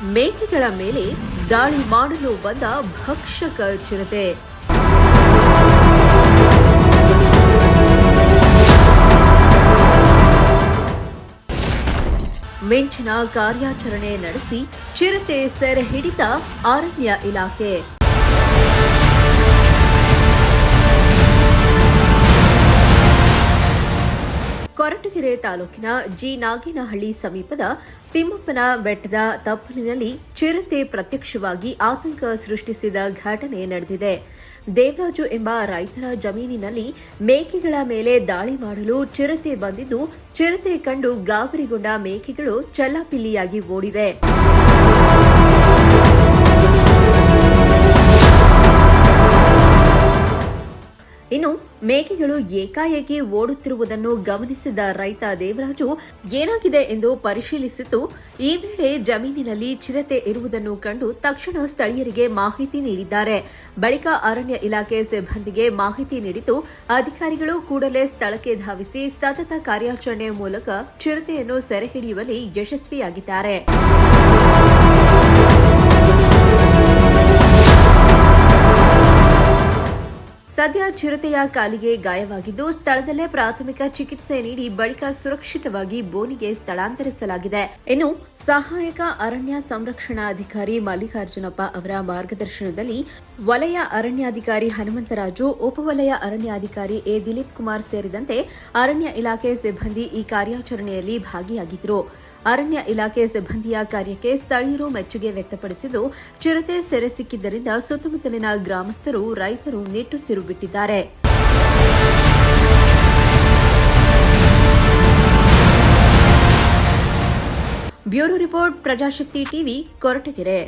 ಮೇಕೆಗಳ ಮೇಲೆ ದಾಳಿ ಮಾಡಲು ಬಂದ ಭಕ್ಷಕ ಚಿರತೆ. ಮಿಂಚಿನ ಕಾರ್ಯಾಚರಣೆ ನಡೆಸಿ ಚಿರತೆ ಸೆರೆ ಹಿಡಿದ ಅರಣ್ಯ ಇಲಾಖೆ. ಕೊರಟಗೆರೆ ತಾಲೂಕಿನ ಜಿ ನಾಗೇನಹಳ್ಳಿ ಸಮೀಪದ ತಿಮ್ಮಪ್ಪನ ಬೆಟ್ಟದ ತಪ್ಪಲಿನಲ್ಲಿ ಚಿರತೆ ಪ್ರತ್ಯಕ್ಷವಾಗಿ ಆತಂಕ ಸೃಷ್ಟಿಸಿದ ಘಟನೆ ನಡೆದಿದೆ. ದೇವರಾಜು ಎಂಬ ರೈತರ ಜಮೀನಿನಲ್ಲಿ ಮೇಕೆಗಳ ಮೇಲೆ ದಾಳಿ ಮಾಡಲು ಚಿರತೆ ಬಂದಿದ್ದು, ಚಿರತೆ ಕಂಡು ಗಾಬರಿಗೊಂಡ ಮೇಕೆಗಳು ಚೆಲ್ಲಾಪಿಲ್ಲಿಯಾಗಿ ಓಡಿವೆ. ಇನ್ನು ಮೇಕೆಗಳು ಏಕಾಏಕಿ ಓಡುತ್ತಿರುವುದನ್ನು ಗಮನಿಸಿದ ರೈತ ದೇವರಾಜು ಏನಾಗಿದೆ ಎಂದು ಪರಿಶೀಲಿಸಿದ್ದು, ಈ ವೇಳೆ ಜಮೀನಿನಲ್ಲಿ ಚಿರತೆ ಇರುವುದನ್ನು ಕಂಡು ತಕ್ಷಣ ಸ್ಥಳೀಯರಿಗೆ ಮಾಹಿತಿ ನೀಡಿದ್ದಾರೆ. ಬಳಿಕ ಅರಣ್ಯ ಇಲಾಖೆ ಸಿಬ್ಬಂದಿಗೆ ಮಾಹಿತಿ ನೀಡಿದ್ದು, ಅಧಿಕಾರಿಗಳು ಕೂಡಲೇ ಸ್ಥಳಕ್ಕೆ ಧಾವಿಸಿ ಸತತ ಕಾರ್ಯಾಚರಣೆ ಮೂಲಕ ಚಿರತೆಯನ್ನು ಸೆರೆ ಹಿಡಿಯುವಲ್ಲಿ ಯಶಸ್ವಿಯಾಗಿದ್ದಾರೆ. ಸದ್ಯ ಚಿರತೆಯ ಕಾಲಿಗೆ ಗಾಯವಾಗಿದ್ದು, ಸ್ಥಳದಲ್ಲೇ ಪ್ರಾಥಮಿಕ ಚಿಕಿತ್ಸೆ ನೀಡಿ ಬಳಿಕ ಸುರಕ್ಷಿತವಾಗಿ ಬೋನಿಗೆ ಸ್ಥಳಾಂತರಿಸಲಾಗಿದೆ. ಇನ್ನು ಸಹಾಯಕ ಅರಣ್ಯ ಸಂರಕ್ಷಣಾಧಿಕಾರಿ ಮಲ್ಲಿಕಾರ್ಜುನಪ್ಪ ಅವರ ಮಾರ್ಗದರ್ಶನದಲ್ಲಿ ವಲಯ ಅರಣ್ಯಾಧಿಕಾರಿ ಹನುಮಂತರಾಜು, ಉಪವಲಯ ಅರಣ್ಯಾಧಿಕಾರಿ ಎ ದಿಲೀಪ್ ಕುಮಾರ್ ಸೇರಿದಂತೆ ಅರಣ್ಯ ಇಲಾಖೆ ಸಿಬ್ಬಂದಿ ಈ ಕಾರ್ಯಾಚರಣೆಯಲ್ಲಿ ಭಾಗಿಯಾಗಿದ್ದರು. ಅರಣ್ಯ ಇಲಾಖೆ ಸಿಬ್ಬಂದಿಯ ಕಾರ್ಯಕ್ಕೆ ಸ್ಥಳೀಯರು ಮೆಚ್ಚುಗೆ ವ್ಯಕ್ತಪಡಿಸಿದ್ದು, ಚಿರತೆ ಸೆರೆ ಸಿಕ್ಕಿದ್ದರಿಂದ ಸುತ್ತಮುತ್ತಲಿನ ಗ್ರಾಮಸ್ಥರು, ರೈತರು ನಿಟ್ಟುಸಿರು ಬಿಟ್ಟಿದ್ದಾರೆ. Bureau report, Prajashakti TV, Koratagere.